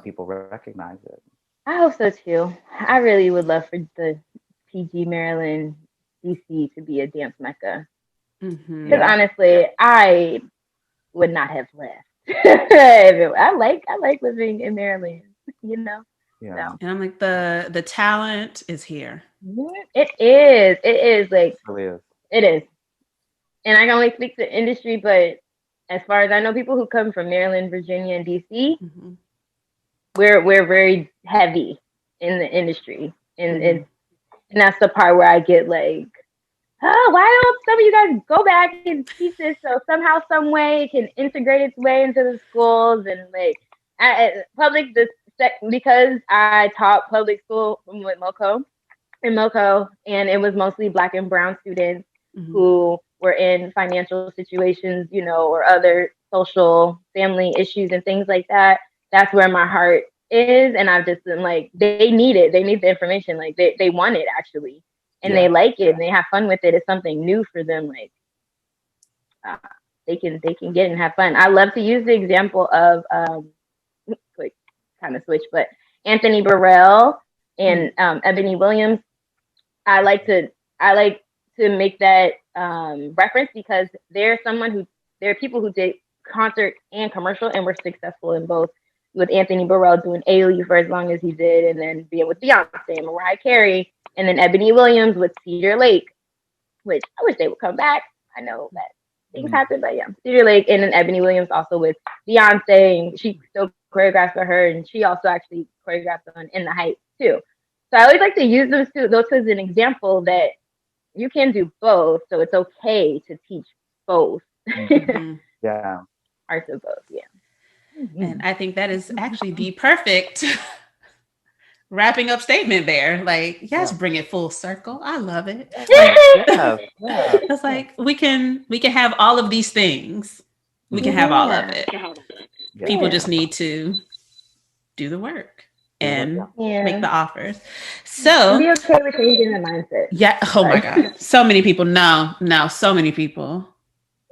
people recognize it. I hope so too. I really would love for the PG Maryland DC to be a dance mecca, because honestly, I would not have left. I like living in Maryland, Yeah. So. And I'm like, the talent is here. It is like, it really is. It is. And I can only speak to industry, but as far as I know, people who come from Maryland, Virginia, and DC, we're very heavy in the industry, and that's the part where I get like, oh, why don't some of you guys go back and teach this, so somehow, some way, it can integrate its way into the schools, and like because I taught public school with MoCo, and it was mostly Black and brown students who were in financial situations, or other social family issues and things like that. That's where my heart is. And I've just been like, they need the information. Like, they want it, actually. And they like it, and they have fun with it. It's something new for them. Like, they can get it and have fun. I love to use the example of, like, kind of switch, but Anthony Burrell and Ebony Williams. I like to make that reference, because they're people who did concert and commercial and were successful in both, with Anthony Burrell doing A-League for as long as he did, and then being with Beyonce and Mariah Carey, and then Ebony Williams with Cedar Lake, which I wish they would come back. I know that things happen, but yeah, Cedar Lake, and then Ebony Williams also with Beyonce, and she still choreographed for her, and she also actually choreographed on In the Heights too. So I always like to use those as an example that you can do both, so it's okay to teach both. Yeah. Parts of both, yeah. And I think that is actually the perfect wrapping up statement there. Like, yes, bring it full circle. I love it. It's like we can have all of these things. We can have all of it. People just need to do the work and make the offers. So be okay with changing the mindset. Yeah. Oh my God. So many people. So many people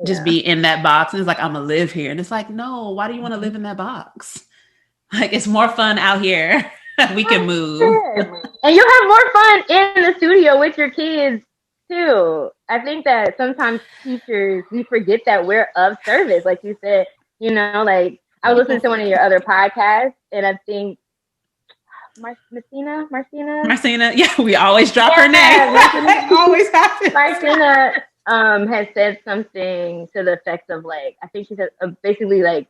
just be in that box. And it's like, I'm gonna live here. And it's like, no, why do you want to live in that box? Like, it's more fun out here. We can move. And you'll have more fun in the studio with your kids too. I think that sometimes teachers, we forget that we're of service. Like you said, like I was listening to one of your other podcasts, and I think Marcina. Yeah, we always drop her name. It always happens. Marcina has said something to the effect of like, I think she said basically like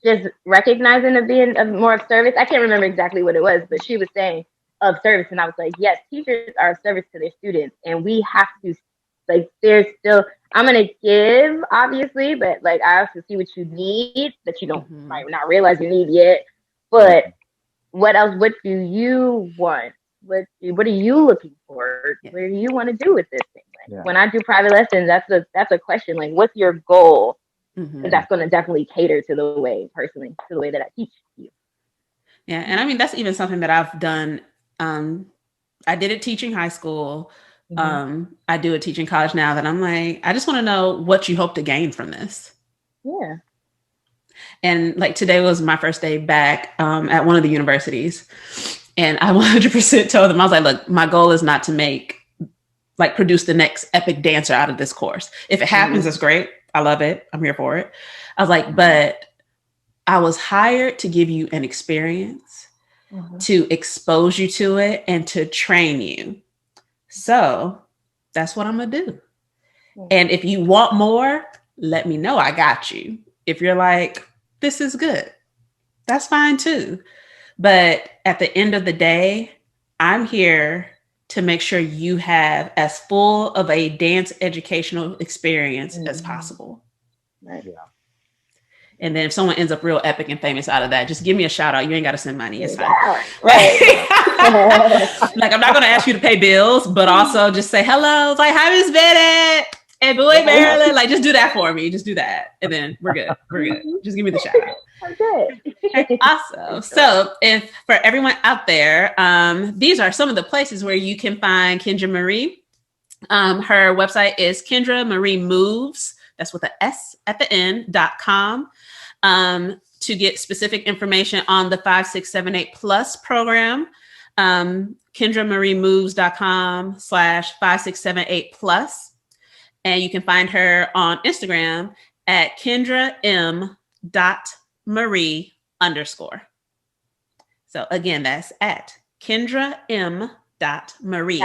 just recognizing of being more of service. I can't remember exactly what it was, but she was saying of service, and I was like, yes, teachers are of service to their students, and we have to, like, there's still, I'm gonna give obviously, but like I also see what you need that you don't might not realize you need yet. But what else? What do you want? What are you looking for? What do you want to do with this thing? Like, when I do private lessons, that's a question. Like, what's your goal? And that's going to definitely cater to the way that I teach you. Yeah, and I mean that's even something that I've done. I did it teaching high school. I do it teaching college now. That I'm like, I just want to know what you hope to gain from this. Yeah. And like today was my first day back at one of the universities, and I 100% told them, I was like, look, my goal is not to produce the next epic dancer out of this course. If it happens, it's great. I love it. I'm here for it. I was like, but I was hired to give you an experience, to expose you to it, and to train you. So that's what I'm going to do. And if you want more, let me know. I got you. If you're like, this is good, that's fine too. But at the end of the day, I'm here to make sure you have as full of a dance educational experience as possible. Right. Yeah. And then if someone ends up real epic and famous out of that, just give me a shout out. You ain't got to send money. It's fine. Right. Like, I'm not going to ask you to pay bills, but also just say hello. It's like, hi, Miss Bennett. Hey, boy, Marilyn. Like, just do that for me. Just do that. And then we're good. We're good. Just give me the shout out. Okay, awesome. So for everyone out there, these are some of the places where you can find Kendra Marie. Her website is Kendra Marie Moves. That's with an S at the end.com. To get specific information on the 5678 Plus program, KendraMarieMoves.com/5678 Plus. And you can find her on Instagram at KendraM.Marie_. So again, that's at KendraM.Marie.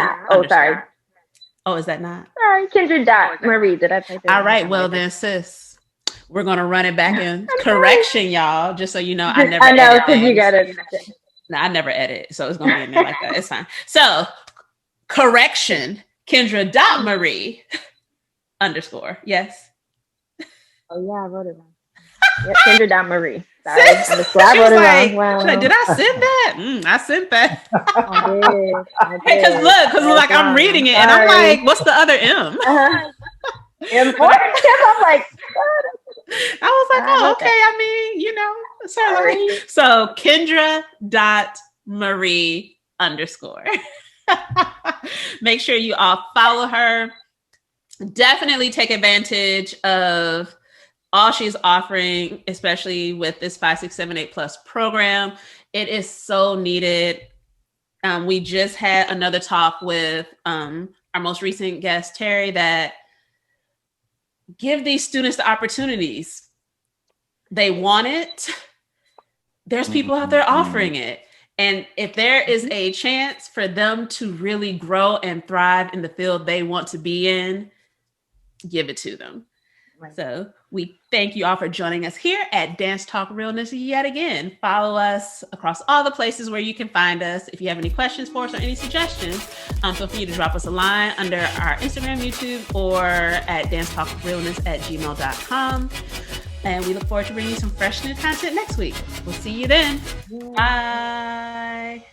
Sorry. Oh, is that not? Sorry, Kendra.Marie. Did I type that? All right. Well, then, sis, we're going to run it back in correction, y'all. Just so you know, I never edit. I know, because you got it. No, I never edit. So it's going to be in there like that. It's fine. So, correction, Kendra.Marie_. Yes. Oh, yeah, I wrote it wrong. Yep, Kendra.Marie. Sorry. I wrote it wrong. Wow. Did I send that? I sent that. I did. Hey, because look, I'm reading it and I'm like, what's the other M? Important. I'm like, I was like, oh, okay. I mean, sorry. So Kendra.Marie_. Make sure you all follow her. Definitely take advantage of all she's offering, especially with this 5678 Plus program. It is so needed. We just had another talk with our most recent guest, Terry, that give these students the opportunities. They want it. There's people out there offering it. And if there is a chance for them to really grow and thrive in the field they want to be in, give it to them. Right. So we thank you all for joining us here at Dance Talk Realness yet again. Follow us across all the places where you can find us. If you have any questions for us or any suggestions, feel free to drop us a line under our Instagram, YouTube, or at dancetalkrealness@gmail.com. And we look forward to bringing you some fresh new content next week. We'll see you then. Bye.